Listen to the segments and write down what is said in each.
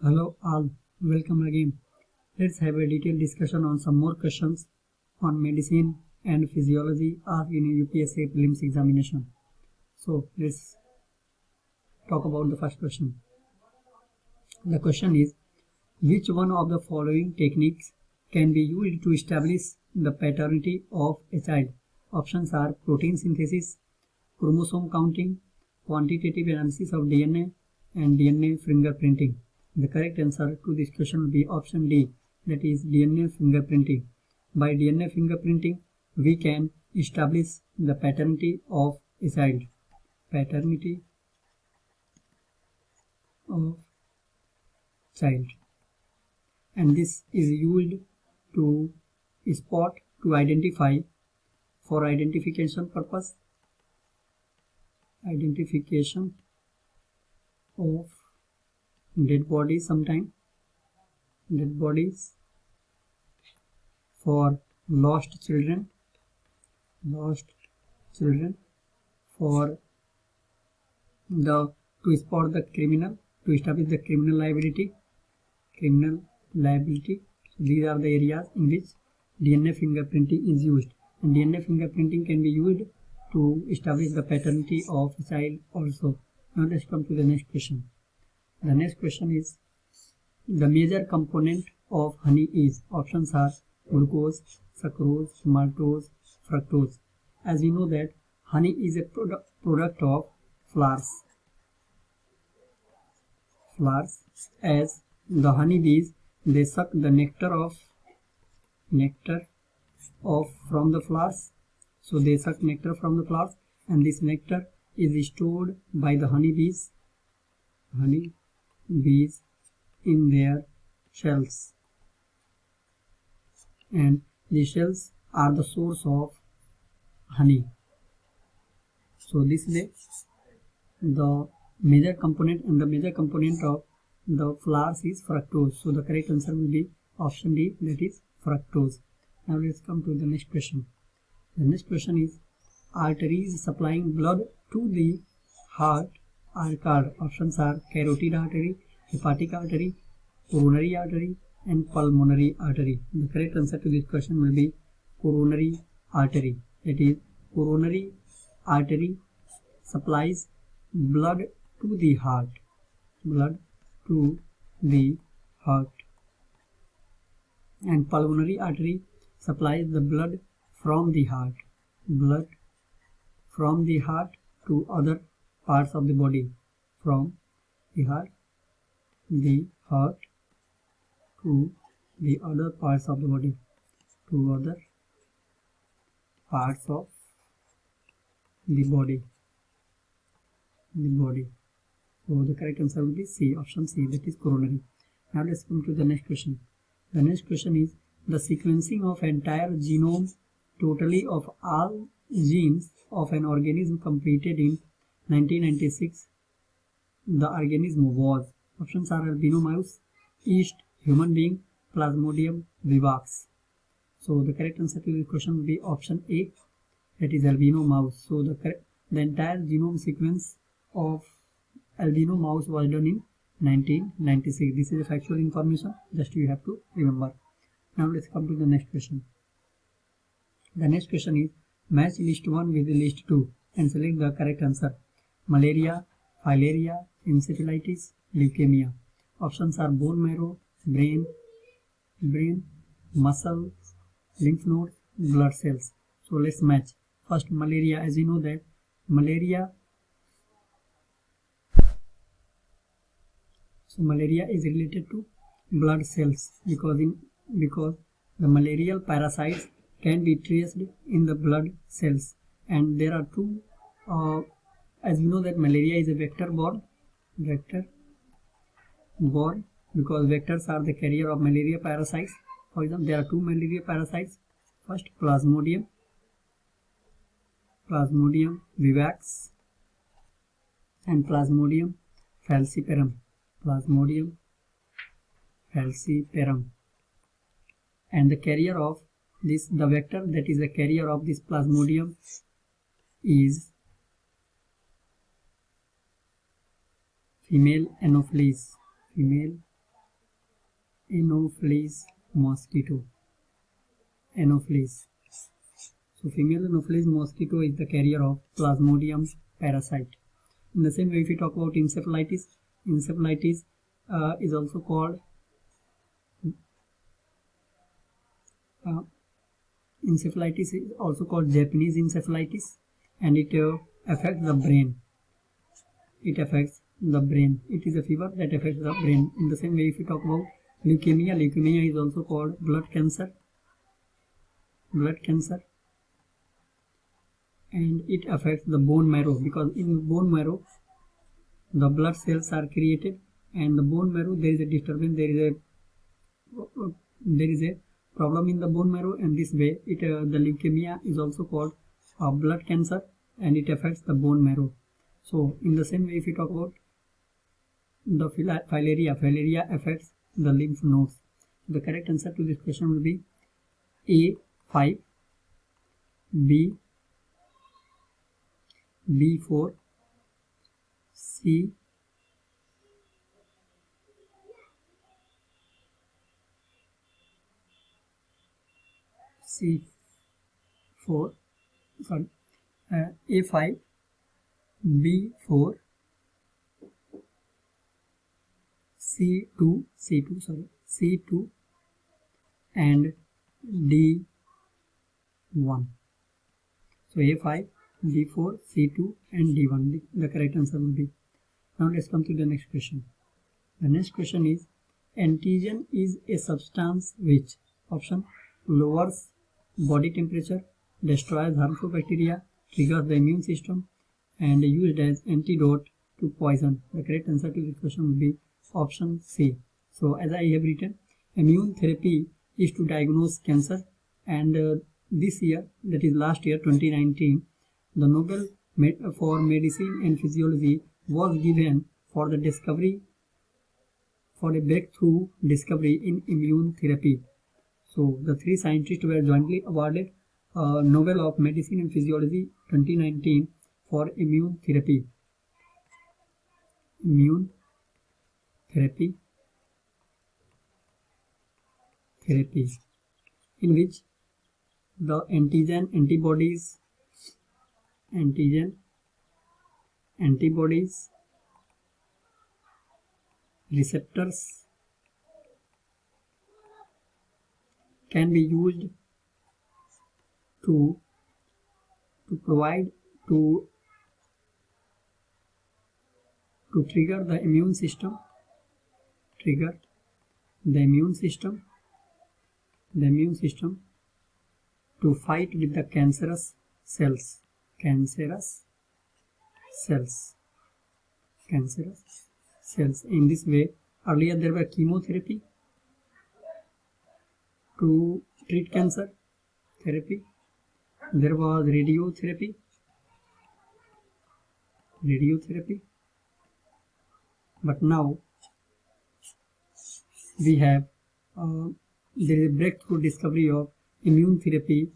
Hello all, welcome again. Let's have a detailed discussion on some more questions on medicine and physiology of UPSC prelims examination. So let's talk about the first question. The question is, which one of the following techniques can be used to establish the paternity of a child? Options are protein synthesis, chromosome counting, quantitative analysis of DNA, and DNA fingerprinting. The correct answer to this question will be option D, that is DNA fingerprinting. By DNA fingerprinting, we can establish the paternity of a child. Paternity of child. And this is used to spot, to identify, for identification purpose, identification of dead bodies, sometimes dead bodies, for lost children, for to spot the criminal, to establish the criminal liability. So these are the areas in which DNA fingerprinting is used, and DNA fingerprinting can be used to establish the paternity of a child also. Now let's come to the next question. The next question is, the major component of honey is, options are glucose, sucrose, maltose, fructose. As we know that honey is a product of flowers, as the honeybees, they suck the nectar from the flowers. So they suck nectar from the flowers, and this nectar is stored by the honeybees in their shells, and the shells are the source of honey. So this way the major component of the flowers is fructose. So the correct answer will be option D, that is fructose. Now let's come to the next question. The next question is, arteries supplying blood to the heart are called. Options are carotid artery, hepatic artery, coronary artery, and pulmonary artery. The correct answer to this question will be coronary artery. That is, coronary artery supplies blood to the heart, and pulmonary artery supplies the blood from the heart to other parts of the body, from the heart to the other parts of the body, to other parts of the body. So the correct answer will be C, option C, that is coronary. Now let's come to the next question. The next question is, the sequencing of entire genome totally of all genes of an organism completed in 1996. The organism was, options are albino mouse, yeast, human being, Plasmodium vivax. So the correct answer to the question will be option A, that is albino mouse. So the entire genome sequence of albino mouse was done in 1996. This is a factual information, just you have to remember. Now let's come to the next question. The next question is, match list 1 with list 2 and select the correct answer. Malaria, filaria, encephalitis, leukemia. Options are bone marrow, brain, muscle, lymph nodes, blood cells. So let's match. First, malaria. As you know that malaria is related to blood cells, because the malarial parasites can be traced in the blood cells, and there are two. As we know that malaria is a vector borne, because vectors are the carrier of malaria parasites. For example, there are two malaria parasites. First, Plasmodium vivax and Plasmodium falciparum. And the carrier of this, the vector that is the carrier of this Plasmodium is female Anopheles. Anopheles mosquito. Anopheles. So female Anopheles mosquito is the carrier of Plasmodium parasite. In the same way, if we talk about encephalitis, encephalitis is also called Japanese encephalitis, and it affects the brain. It affects the brain. It is a fever that affects the brain. In the same way, if we talk about leukemia, leukemia is also called blood cancer. Blood cancer. And it affects the bone marrow, because in bone marrow the blood cells are created, and the bone marrow there is a disturbance, there is a problem in the bone marrow, and this way the leukemia is also called blood cancer, and it affects the bone marrow. So in the same way, if you talk about the filaria affects the lymph nodes. The correct answer to this question will be A5, B4, C, A5, B4, C2, and D1. So A5, B4, C2, and D1. The correct answer will be. Now let's come to the next question. The next question is, antigen is a substance which, option, lowers body temperature, destroys harmful bacteria, triggers the immune system, and used as antidote to poison. The correct answer to this question will be option C. So as I have written, immune therapy is to diagnose cancer, and this year, that is last year 2019, the Nobel for Medicine and Physiology was given for the discovery, for a breakthrough discovery in immune therapy. So the three scientists were jointly awarded Nobel of Medicine and Physiology 2019 for immune therapy. Immune therapy, in which the antigen, antibodies, receptors can be used to provide to trigger the immune system, to fight with the cancerous cells. In this way, earlier there were chemotherapy to treat cancer therapy, there was radiotherapy, but now we have there is a breakthrough discovery of immune therapy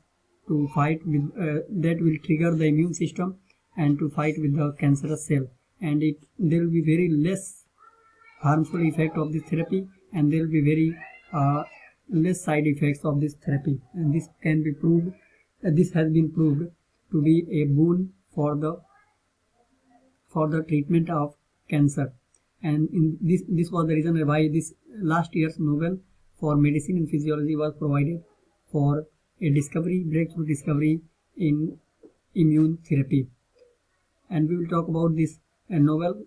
to fight with that will trigger the immune system and to fight with the cancerous cell, and there will be very less harmful effect of this therapy, and there will be very less side effects of this therapy, and this can be proved. This has been proved to be a boon for the treatment of cancer, and in this was the reason why this last year's Nobel for Medicine and Physiology was provided for a breakthrough discovery in immune therapy. And we will talk about this Nobel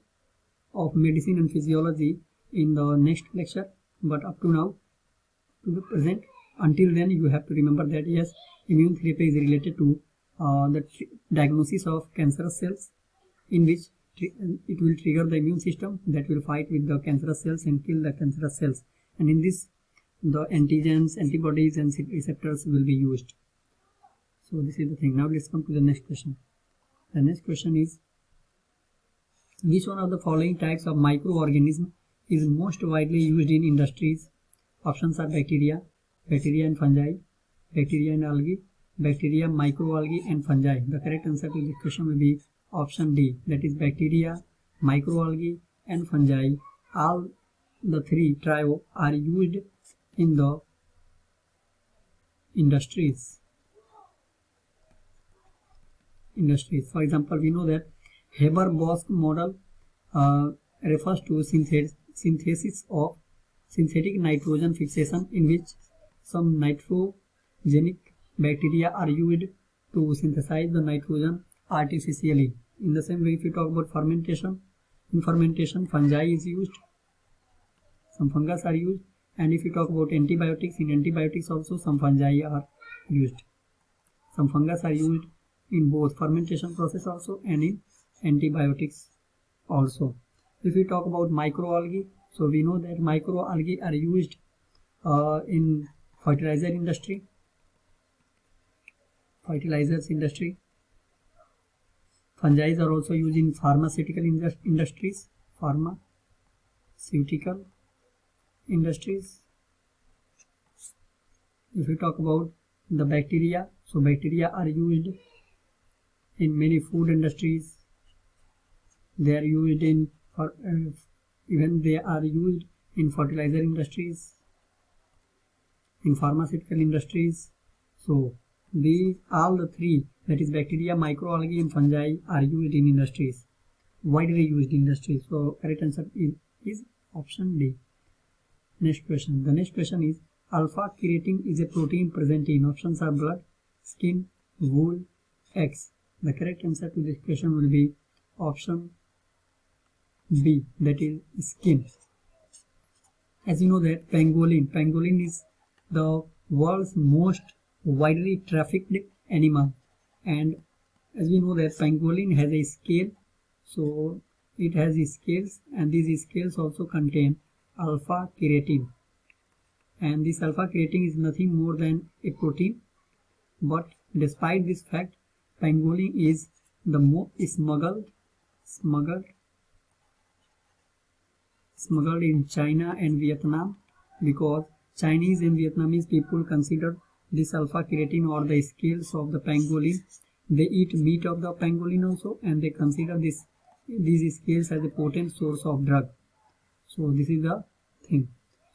of Medicine and Physiology in the next lecture, but up to now, to the present, until then, you have to remember that yes, immune therapy is related to the diagnosis of cancerous cells, in which it will trigger the immune system that will fight with the cancerous cells and kill the cancerous cells, and in this the antigens, antibodies, and receptors will be used. So this is the thing. Now let's come to the next question. The next question is, which one of the following types of microorganism is most widely used in industries? Options are bacteria and fungi, bacteria and algae, bacteria, microalgae, and fungi. The correct answer to this question will be option D, that is bacteria, microalgae, and fungi. All the three trio are used in the industries. For example, we know that Haber-Bosch model refers to synthesis of synthetic nitrogen fixation, in which some nitrogenic bacteria are used to synthesize the nitrogen artificially. In the same way, if you talk about fermentation, in fermentation fungi is used, some fungus are used, and if you talk about antibiotics, in antibiotics also some fungi are used. Some fungus are used in both fermentation process also and in antibiotics also. If we talk about microalgae, so we know that microalgae are used in fertilizers industry. Fungi are also used in pharmaceutical industries. If we talk about the bacteria, so bacteria are used in many food industries. They are used in even they are used in fertilizer industries, in pharmaceutical industries. So these all the three, that is bacteria, microalgae and fungi, are used in industries, widely used in industries. So correct answer is option D. Next question. The next question is alpha keratin is a protein present in, options are blood, skin, wool, eggs. The correct answer to this question will be option B, that is skin. As you know that pangolin is the world's most widely trafficked animal, and as we know that pangolin has a scale, so it has scales, and these scales also contain alpha keratin, and this alpha keratin is nothing more than a protein. But despite this fact, pangolin is the most smuggled in China and Vietnam, because Chinese and Vietnamese people consider this alpha keratin or the scales of the pangolin. They eat meat of the pangolin also, and they consider these scales as a potent source of drug. So this is the thing.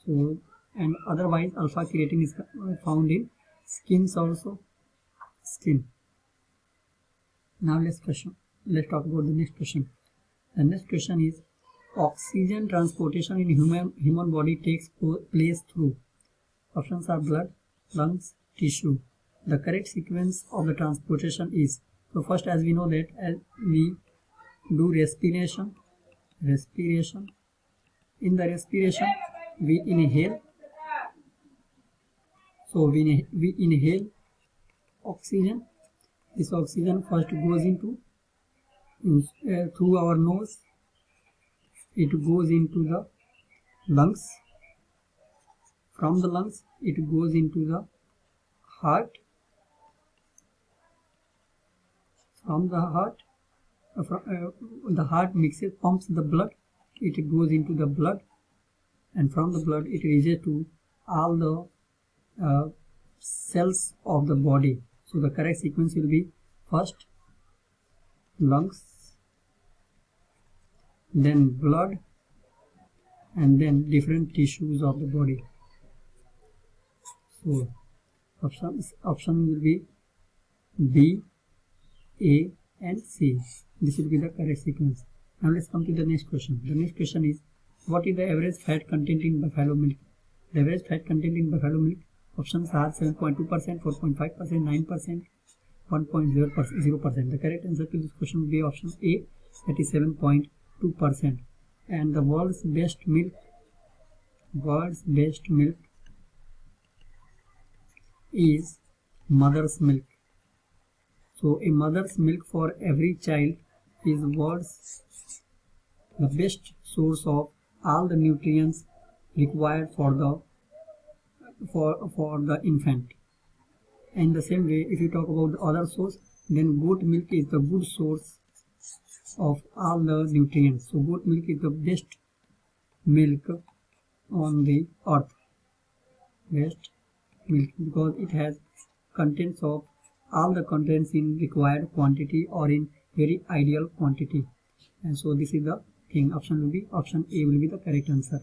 So, and otherwise alpha keratin is found in skins also. Now let's talk about the next question. The next question is oxygen transportation in human body takes place through, options are blood, lungs, tissue. The correct sequence of the transportation is, so first, as we know that as we do respiration, in the respiration we inhale, so we inhale oxygen. This oxygen first goes into through our nose, it goes into the lungs, from the lungs it goes into the heart, from the heart the heart pumps the blood, it goes into the blood, and from the blood it reaches to all the cells of the body. So the correct sequence will be first lungs, then blood, and then different tissues of the body. So option will be B, A and C. This will be the correct sequence. Now let's come to the next question. The next question is, what is the average fat content in buffalo milk? The average fat content in buffalo milk, options are 7.2%, 4.5%, 9%, 1.0%. The correct answer to this question will be option A, that is 7.2%. And the world's best milk is mother's milk. So a mother's milk for every child is the best source of all the nutrients required for the infant. In the same way, if you talk about the other source, then goat milk is the good source of all the nutrients. So goat milk is the best milk on the earth, best milk, because it has contents of all the contents in required quantity or in very ideal quantity. And so this is the thing. Option A will be the correct answer.